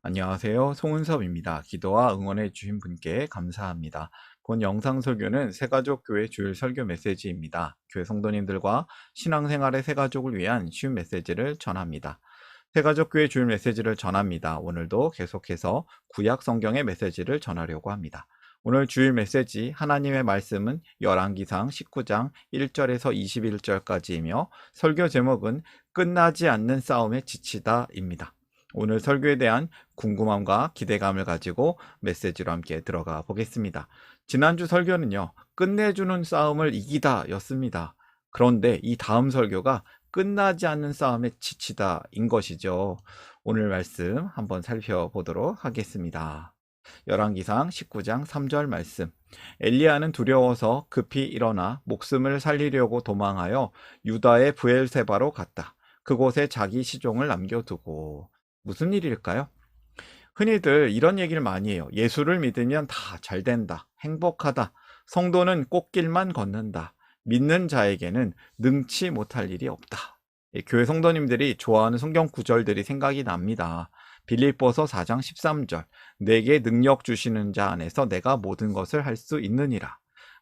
안녕하세요. 송은섭입니다. 기도와 응원해 주신 분께 감사합니다. 본 영상 설교는 새가족교회 주일 설교 메시지입니다. 교회 성도님들과 신앙생활의 새가족을 위한 쉬운 메시지를 전합니다. 새가족교회 주일 메시지를 전합니다. 오늘도 계속해서 구약 성경의 메시지를 전하려고 합니다. 오늘 주일 메시지 하나님의 말씀은 열왕기상 19장 1절에서 21절까지이며 설교 제목은 끝나지 않는 싸움에 지치다입니다. 오늘 설교에 대한 궁금함과 기대감을 가지고 메시지로 함께 들어가 보겠습니다. 지난주 설교는요, 끝내주는 싸움을 이기다 였습니다. 그런데 이 다음 설교가 끝나지 않는 싸움에 지치다 인 것이죠. 오늘 말씀 한번 살펴보도록 하겠습니다. 열왕기상 19장 3절 말씀. 엘리야는 두려워서 급히 일어나 목숨을 살리려고 도망하여 유다의 브엘세바로 갔다. 그곳에 자기 시종을 남겨두고. 무슨 일일까요? 흔히들 이런 얘기를 많이 해요. 예수를 믿으면 다 잘 된다. 행복하다. 성도는 꽃길만 걷는다. 믿는 자에게는 능치 못할 일이 없다. 교회 성도님들이 좋아하는 성경 구절들이 생각이 납니다. 빌립보서 4장 13절. 내게 능력 주시는 자 안에서 내가 모든 것을 할 수 있느니라.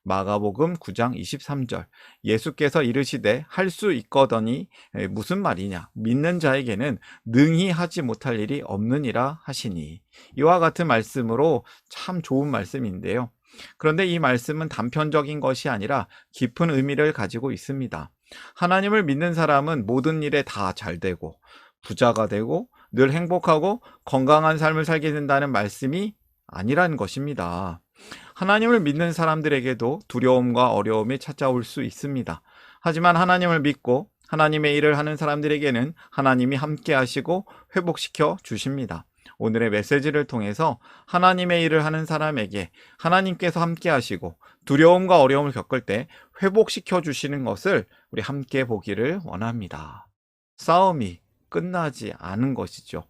마가복음 9장 23절. 예수께서 이르시되 할 수 있거더니 무슨 말이냐? 믿는 자에게는 능히 하지 못할 일이 없느니라 하시니. 이와 같은 말씀으로 참 좋은 말씀인데요. 그런데 이 말씀은 단편적인 것이 아니라 깊은 의미를 가지고 있습니다. 하나님을 믿는 사람은 모든 일에 다 잘 되고 부자가 되고 늘 행복하고 건강한 삶을 살게 된다는 말씀이 아니라는 것입니다. 하나님을 믿는 사람들에게도 두려움과 어려움이 찾아올 수 있습니다. 하지만 하나님을 믿고 하나님의 일을 하는 사람들에게는 하나님이 함께 하시고 회복시켜 주십니다. 오늘의 메시지를 통해서 하나님의 일을 하는 사람에게 하나님께서 함께 하시고 두려움과 어려움을 겪을 때 회복시켜 주시는 것을 우리 함께 보기를 원합니다. 싸움이 끝나지 않은 것이죠.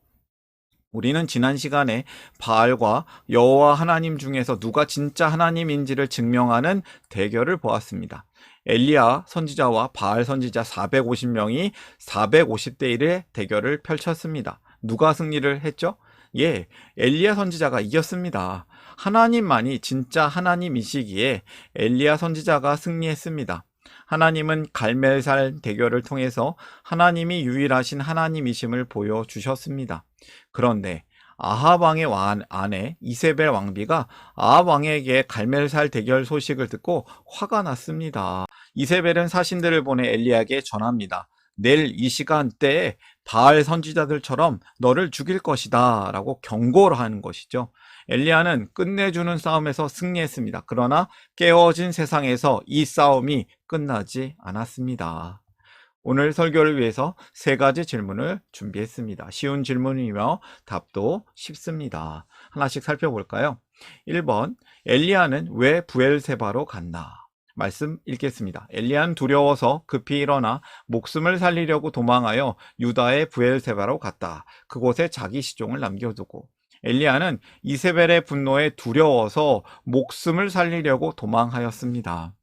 우리는 지난 시간에 바알과 여호와 하나님 중에서 누가 진짜 하나님인지를 증명하는 대결을 보았습니다. 엘리야 선지자와 바알 선지자 450명이 450대 1의 대결을 펼쳤습니다. 누가 승리를 했죠? 엘리야 선지자가 이겼습니다. 하나님만이 진짜 하나님이시기에 엘리야 선지자가 승리했습니다. 하나님은 갈멜살 대결을 통해서 하나님이 유일하신 하나님이심을 보여주셨습니다. 그런데 아합 왕의 아내 이세벨 왕비가 아합 왕에게 갈멜살 대결 소식을 듣고 화가 났습니다. 이세벨은 사신들을 보내 엘리야에게 전합니다. 내일 이 시간대에 바알 선지자들처럼 너를 죽일 것이다 라고 경고를 하는 것이죠. 엘리야는 끝내주는 싸움에서 승리했습니다. 그러나 깨어진 세상에서 이 싸움이 끝나지 않았습니다. 오늘 설교를 위해서 세 가지 질문을 준비했습니다. 쉬운 질문이며 답도 쉽습니다. 하나씩 살펴볼까요? 1번, 엘리야는 왜 브엘세바로 갔나? 말씀 읽겠습니다. 엘리야는 두려워서 급히 일어나 목숨을 살리려고 도망하여 유다의 브엘세바로 갔다. 그곳에 자기 시종을 남겨두고. 엘리야는 이세벨의 분노에 두려워서 목숨을 살리려고 도망하였습니다.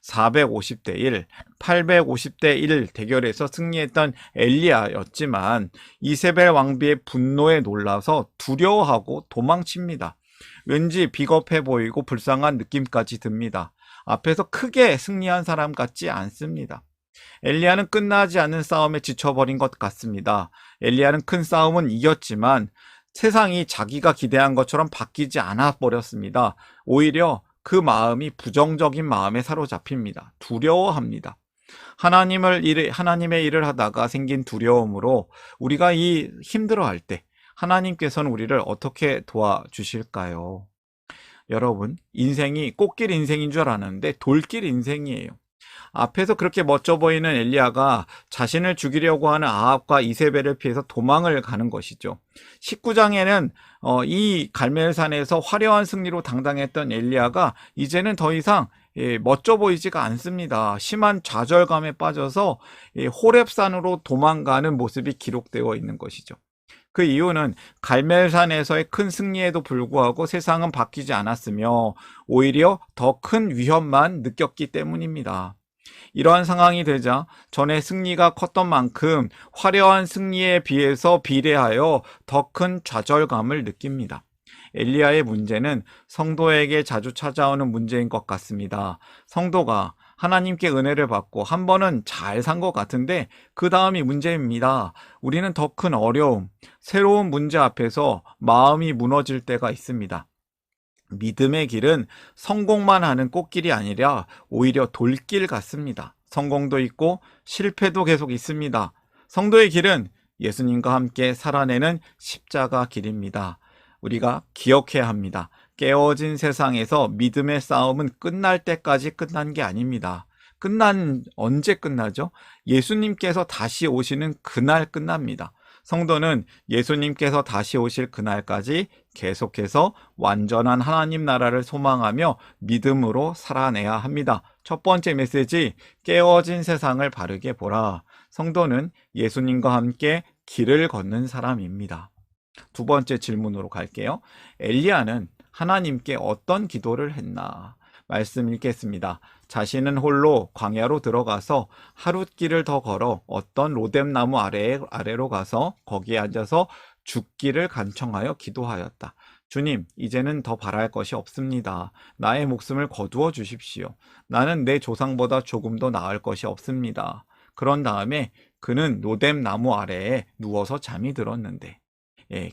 450대 1, 850대 1 대결에서 승리했던 엘리야였지만 이세벨 왕비의 분노에 놀라서 두려워하고 도망칩니다. 왠지 비겁해 보이고 불쌍한 느낌까지 듭니다. 앞에서 크게 승리한 사람 같지 않습니다. 엘리야는 끝나지 않는 싸움에 지쳐버린 것 같습니다. 엘리야는 큰 싸움은 이겼지만 세상이 자기가 기대한 것처럼 바뀌지 않아 버렸습니다. 오히려 그 마음이 부정적인 마음에 사로잡힙니다. 두려워합니다. 하나님의 일을 하다가 생긴 두려움으로 우리가 이 힘들어할 때 하나님께서는 우리를 어떻게 도와주실까요? 여러분, 인생이 꽃길 인생인 줄 알았는데 돌길 인생이에요. 앞에서 그렇게 멋져 보이는 엘리야가 자신을 죽이려고 하는 아합과 이세벨을 피해서 도망을 가는 것이죠. 19장에는 이 갈멜산에서 화려한 승리로 당당했던 엘리야가 이제는 더 이상 멋져 보이지가 않습니다. 심한 좌절감에 빠져서 호렙산으로 도망가는 모습이 기록되어 있는 것이죠. 그 이유는 갈멜산에서의 큰 승리에도 불구하고 세상은 바뀌지 않았으며 오히려 더 큰 위험만 느꼈기 때문입니다. 이러한 상황이 되자 전에 승리가 컸던 만큼 화려한 승리에 비해서 비례하여 더 큰 좌절감을 느낍니다. 엘리야의 문제는 성도에게 자주 찾아오는 문제인 것 같습니다. 성도가 하나님께 은혜를 받고 한 번은 잘 산 것 같은데 그 다음이 문제입니다. 우리는 더 큰 어려움, 새로운 문제 앞에서 마음이 무너질 때가 있습니다. 믿음의 길은 성공만 하는 꽃길이 아니라 오히려 돌길 같습니다. 성공도 있고 실패도 계속 있습니다. 성도의 길은 예수님과 함께 살아내는 십자가 길입니다. 우리가 기억해야 합니다. 깨어진 세상에서 믿음의 싸움은 끝날 때까지 끝난 게 아닙니다. 언제 끝나죠? 예수님께서 다시 오시는 그날 끝납니다. 성도는 예수님께서 다시 오실 그날까지 계속해서 완전한 하나님 나라를 소망하며 믿음으로 살아내야 합니다. 첫 번째 메시지, 깨어진 세상을 바르게 보라. 성도는 예수님과 함께 길을 걷는 사람입니다. 두 번째 질문으로 갈게요. 엘리야는 하나님께 어떤 기도를 했나? 말씀 읽겠습니다. 자신은 홀로 광야로 들어가서 하룻길을 더 걸어 어떤 로뎀나무 아래로 가서 거기에 앉아서 죽기를 간청하여 기도하였다. 주님, 이제는 더 바랄 것이 없습니다. 나의 목숨을 거두어 주십시오. 나는 내 조상보다 조금 더 나을 것이 없습니다. 그런 다음에 그는 로뎀나무 아래에 누워서 잠이 들었는데,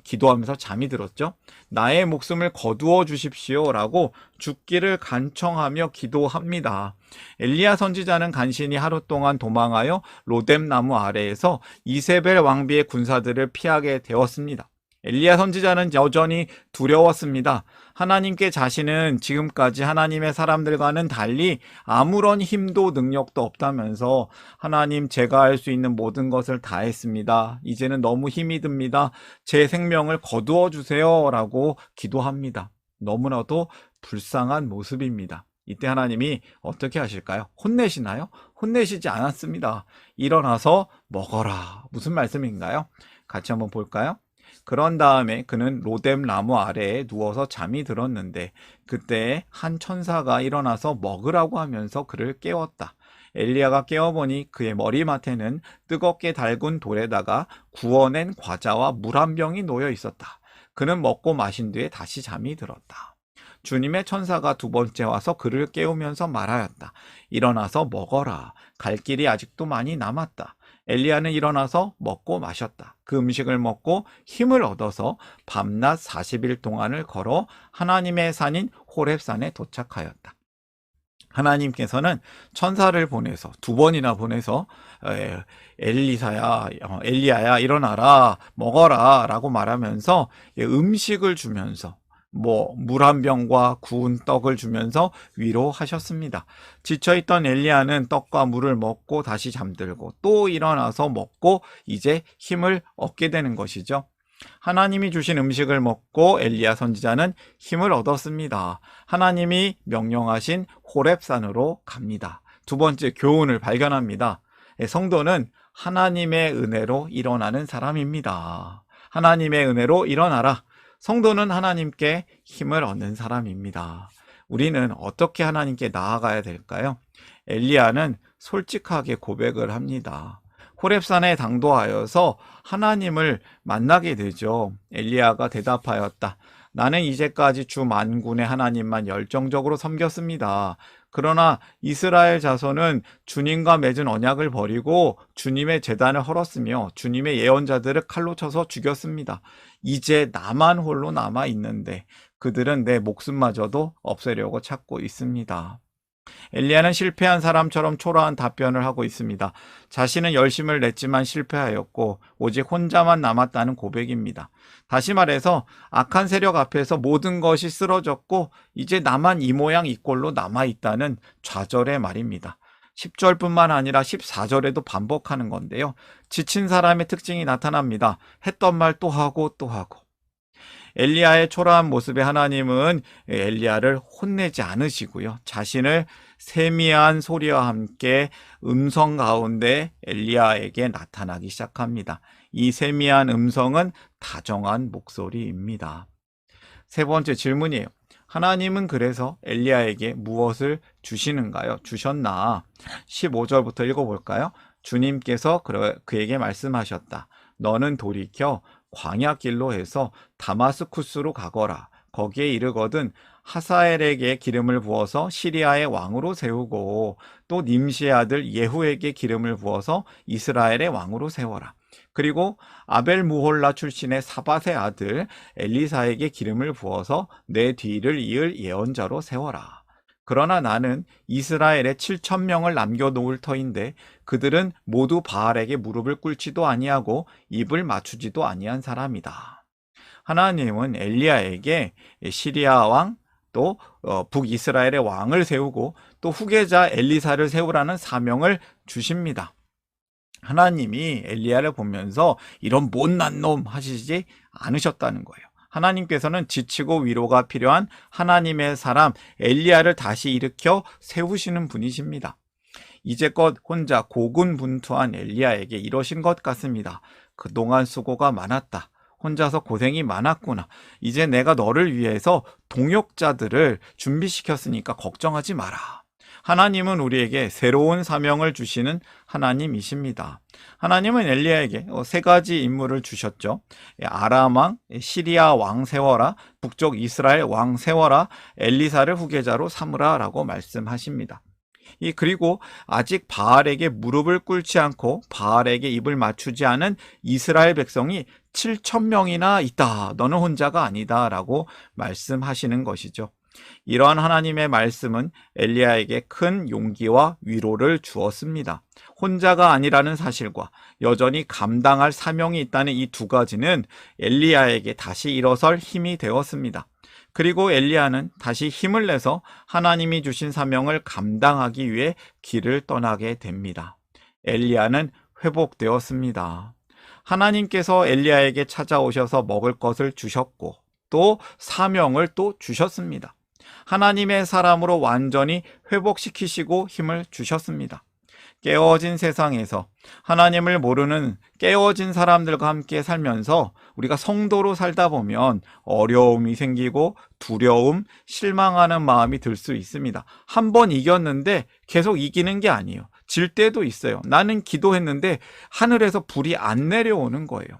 기도하면서 잠이 들었죠. 나의 목숨을 거두어 주십시오 라고 죽기를 간청하며 기도합니다. 엘리야 선지자는 간신히 하루 동안 도망하여 로뎀나무 아래에서 이세벨 왕비의 군사들을 피하게 되었습니다. 엘리야 선지자는 여전히 두려웠습니다. 하나님께 자신은 지금까지 하나님의 사람들과는 달리 아무런 힘도 능력도 없다면서 하나님, 제가 할 수 있는 모든 것을 다 했습니다. 이제는 너무 힘이 듭니다. 제 생명을 거두어 주세요 라고 기도합니다. 너무나도 불쌍한 모습입니다. 이때 하나님이 어떻게 하실까요? 혼내시나요? 혼내시지 않았습니다. 일어나서 먹어라. 무슨 말씀인가요? 같이 한번 볼까요? 그런 다음에 그는 로뎀나무 아래에 누워서 잠이 들었는데 그때 한 천사가 일어나서 먹으라고 하면서 그를 깨웠다. 엘리야가 깨어보니 그의 머리맡에는 뜨겁게 달군 돌에다가 구워낸 과자와 물 한 병이 놓여 있었다. 그는 먹고 마신 뒤에 다시 잠이 들었다. 주님의 천사가 두 번째 와서 그를 깨우면서 말하였다. 일어나서 먹어라. 갈 길이 아직도 많이 남았다. 엘리야는 일어나서 먹고 마셨다. 그 음식을 먹고 힘을 얻어서 밤낮 40일 동안을 걸어 하나님의 산인 호렙산에 도착하였다. 하나님께서는 천사를 보내서 두 번이나 보내서 엘리야야 일어나라 먹어라 라고 말하면서 음식을 주면서 물 한 병과 구운 떡을 주면서 위로하셨습니다. 지쳐있던 엘리야는 떡과 물을 먹고 다시 잠들고 또 일어나서 먹고 이제 힘을 얻게 되는 것이죠. 하나님이 주신 음식을 먹고 엘리야 선지자는 힘을 얻었습니다. 하나님이 명령하신 호렙산으로 갑니다. 두 번째 교훈을 발견합니다. 성도는 하나님의 은혜로 일어나는 사람입니다. 하나님의 은혜로 일어나라. 성도는 하나님께 힘을 얻는 사람입니다. 우리는 어떻게 하나님께 나아가야 될까요? 엘리야는 솔직하게 고백을 합니다. 호렙산에 당도하여서 하나님을 만나게 되죠. 엘리야가 대답하였다. 나는 이제까지 주 만군의 하나님만 열정적으로 섬겼습니다. 그러나 이스라엘 자손은 주님과 맺은 언약을 버리고 주님의 제단을 헐었으며 주님의 예언자들을 칼로 쳐서 죽였습니다. 이제 나만 홀로 남아 있는데 그들은 내 목숨마저도 없애려고 찾고 있습니다. 엘리야는 실패한 사람처럼 초라한 답변을 하고 있습니다. 자신은 열심을 냈지만 실패하였고 오직 혼자만 남았다는 고백입니다. 다시 말해서 악한 세력 앞에서 모든 것이 쓰러졌고 이제 나만 이 모양 이 꼴로 남아있다는 좌절의 말입니다. 10절뿐만 아니라 14절에도 반복하는 건데요. 지친 사람의 특징이 나타납니다. 했던 말 또 하고 또 하고. 엘리야의 초라한 모습에 하나님은 엘리야를 혼내지 않으시고요. 자신을 세미한 소리와 함께 음성 가운데 엘리야에게 나타나기 시작합니다. 이 세미한 음성은 다정한 목소리입니다. 세 번째 질문이에요. 하나님은 그래서 엘리야에게 무엇을 주시는가요? 주셨나? 15절부터 읽어볼까요? 주님께서 그에게 말씀하셨다. 너는 돌이켜 광야길로 해서 다마스쿠스로 가거라. 거기에 이르거든 하사엘에게 기름을 부어서 시리아의 왕으로 세우고 또 님시의 아들 예후에게 기름을 부어서 이스라엘의 왕으로 세워라. 그리고 아벨 무홀라 출신의 사밧의 아들 엘리사에게 기름을 부어서 내 뒤를 이을 예언자로 세워라. 그러나 나는 이스라엘에 7,000명을 남겨놓을 터인데 그들은 모두 바알에게 무릎을 꿇지도 아니하고 입을 맞추지도 아니한 사람이다. 하나님은 엘리야에게 시리아 왕, 또 북이스라엘의 왕을 세우고 또 후계자 엘리사를 세우라는 사명을 주십니다. 하나님이 엘리야를 보면서 이런 못난 놈 하시지 않으셨다는 거예요. 하나님께서는 지치고 위로가 필요한 하나님의 사람 엘리야를 다시 일으켜 세우시는 분이십니다. 이제껏 혼자 고군분투한 엘리야에게 이러신 것 같습니다. 그동안 수고가 많았다. 혼자서 고생이 많았구나. 이제 내가 너를 위해서 동역자들을 준비시켰으니까 걱정하지 마라. 하나님은 우리에게 새로운 사명을 주시는 하나님이십니다. 하나님은 엘리야에게 세 가지 임무를 주셨죠. 아람 왕, 시리아 왕 세워라, 북쪽 이스라엘 왕 세워라, 엘리사를 후계자로 삼으라 라고 말씀하십니다. 그리고 아직 바알에게 무릎을 꿇지 않고 바알에게 입을 맞추지 않은 이스라엘 백성이 7,000명이나 있다. 너는 혼자가 아니다 라고 말씀하시는 것이죠. 이러한 하나님의 말씀은 엘리야에게 큰 용기와 위로를 주었습니다. 혼자가 아니라는 사실과 여전히 감당할 사명이 있다는 이 두 가지는 엘리야에게 다시 일어설 힘이 되었습니다. 그리고 엘리야는 다시 힘을 내서 하나님이 주신 사명을 감당하기 위해 길을 떠나게 됩니다. 엘리야는 회복되었습니다. 하나님께서 엘리야에게 찾아오셔서 먹을 것을 주셨고 또 사명을 또 주셨습니다. 하나님의 사람으로 완전히 회복시키시고 힘을 주셨습니다. 깨어진 세상에서 하나님을 모르는 깨어진 사람들과 함께 살면서 우리가 성도로 살다 보면 어려움이 생기고 두려움, 실망하는 마음이 들 수 있습니다. 한 번 이겼는데 계속 이기는 게 아니에요. 질 때도 있어요. 나는 기도했는데 하늘에서 불이 안 내려오는 거예요.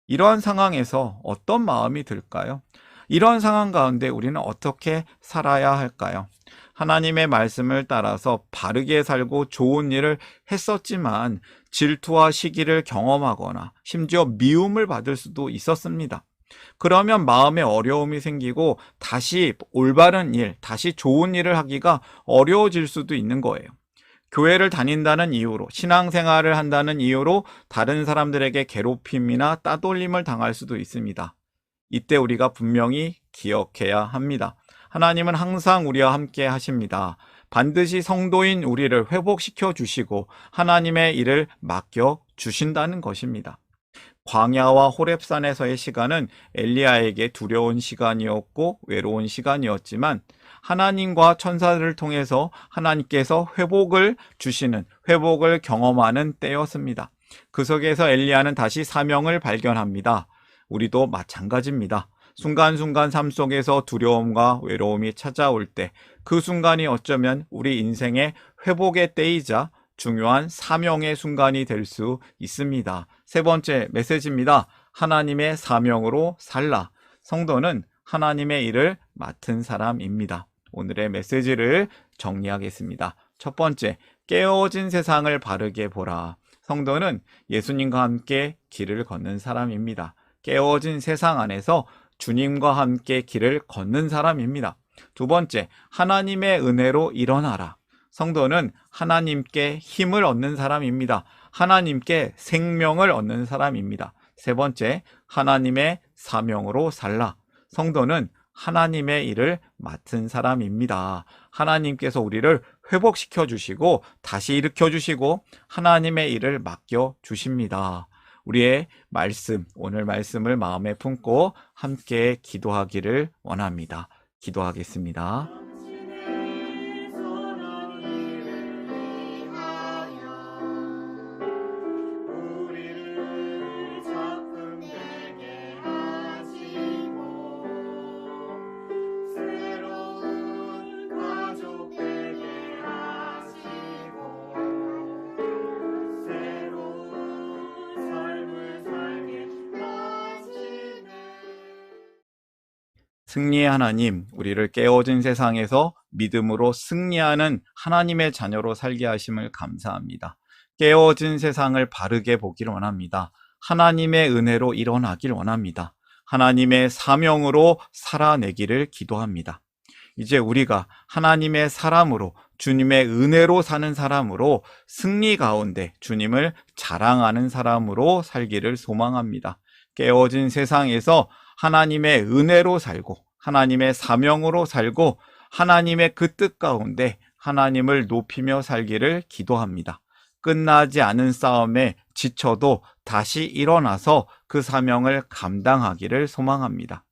이러한 상황에서 어떤 마음이 들까요? 이런 상황 가운데 우리는 어떻게 살아야 할까요? 하나님의 말씀을 따라서 바르게 살고 좋은 일을 했었지만 질투와 시기를 경험하거나 심지어 미움을 받을 수도 있었습니다. 그러면 마음에 어려움이 생기고 다시 올바른 일, 다시 좋은 일을 하기가 어려워질 수도 있는 거예요. 교회를 다닌다는 이유로, 신앙생활을 한다는 이유로 다른 사람들에게 괴롭힘이나 따돌림을 당할 수도 있습니다. 이때 우리가 분명히 기억해야 합니다. 하나님은 항상 우리와 함께 하십니다. 반드시 성도인 우리를 회복시켜 주시고 하나님의 일을 맡겨 주신다는 것입니다. 광야와 호렙산에서의 시간은 엘리야에게 두려운 시간이었고 외로운 시간이었지만 하나님과 천사들을 통해서 하나님께서 회복을 주시는, 회복을 경험하는 때였습니다. 그 속에서 엘리야는 다시 사명을 발견합니다. 우리도 마찬가지입니다. 순간순간 삶 속에서 두려움과 외로움이 찾아올 때 그 순간이 어쩌면 우리 인생의 회복의 때이자 중요한 사명의 순간이 될 수 있습니다. 세 번째 메시지입니다. 하나님의 사명으로 살라. 성도는 하나님의 일을 맡은 사람입니다. 오늘의 메시지를 정리하겠습니다. 첫 번째, 깨어진 세상을 바르게 보라. 성도는 예수님과 함께 길을 걷는 사람입니다. 깨어진 세상 안에서 주님과 함께 길을 걷는 사람입니다. 두 번째, 하나님의 은혜로 일어나라. 성도는 하나님께 힘을 얻는 사람입니다. 하나님께 생명을 얻는 사람입니다. 세 번째, 하나님의 사명으로 살라. 성도는 하나님의 일을 맡은 사람입니다. 하나님께서 우리를 회복시켜 주시고 다시 일으켜 주시고 하나님의 일을 맡겨 주십니다. 우리의 말씀, 오늘 말씀을 마음에 품고 함께 기도하기를 원합니다. 기도하겠습니다. 승리의 하나님, 우리를 깨어진 세상에서 믿음으로 승리하는 하나님의 자녀로 살게 하심을 감사합니다. 깨어진 세상을 바르게 보기를 원합니다. 하나님의 은혜로 일어나길 원합니다. 하나님의 사명으로 살아내기를 기도합니다. 이제 우리가 하나님의 사람으로 주님의 은혜로 사는 사람으로 승리 가운데 주님을 자랑하는 사람으로 살기를 소망합니다. 깨어진 세상에서 하나님의 은혜로 살고 하나님의 사명으로 살고 하나님의 그 뜻 가운데 하나님을 높이며 살기를 기도합니다. 끝나지 않은 싸움에 지쳐도 다시 일어나서 그 사명을 감당하기를 소망합니다.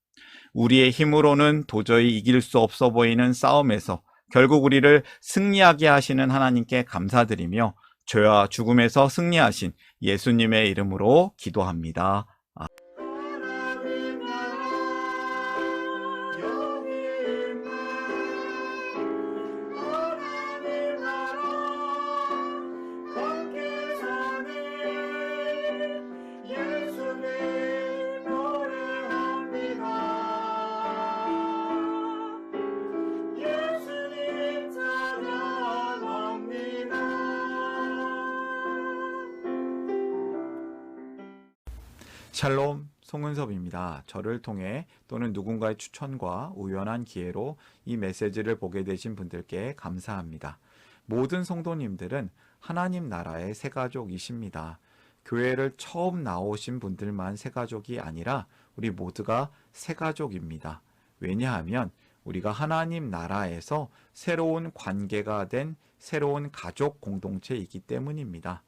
우리의 힘으로는 도저히 이길 수 없어 보이는 싸움에서 결국 우리를 승리하게 하시는 하나님께 감사드리며 죄와 죽음에서 승리하신 예수님의 이름으로 기도합니다. 샬롬, 송은섭입니다. 저를 통해 또는 누군가의 추천과 우연한 기회로 이 메시지를 보게 되신 분들께 감사합니다. 모든 성도님들은 하나님 나라의 새가족이십니다. 교회를 처음 나오신 분들만 새가족이 아니라 우리 모두가 새가족입니다. 왜냐하면 우리가 하나님 나라에서 새로운 관계가 된 새로운 가족 공동체이기 때문입니다.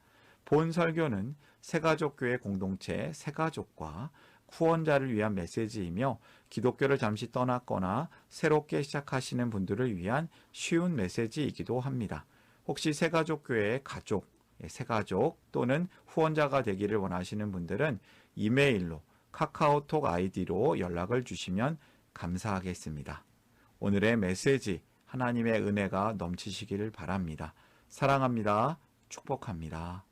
본 설교는 새가족교회 공동체 새가족과 후원자를 위한 메시지이며 기독교를 잠시 떠났거나 새롭게 시작하시는 분들을 위한 쉬운 메시지이기도 합니다. 혹시 새가족교회의 가족, 새가족 또는 후원자가 되기를 원하시는 분들은 이메일로 카카오톡 아이디로 연락을 주시면 감사하겠습니다. 오늘의 메시지 하나님의 은혜가 넘치시기를 바랍니다. 사랑합니다. 축복합니다.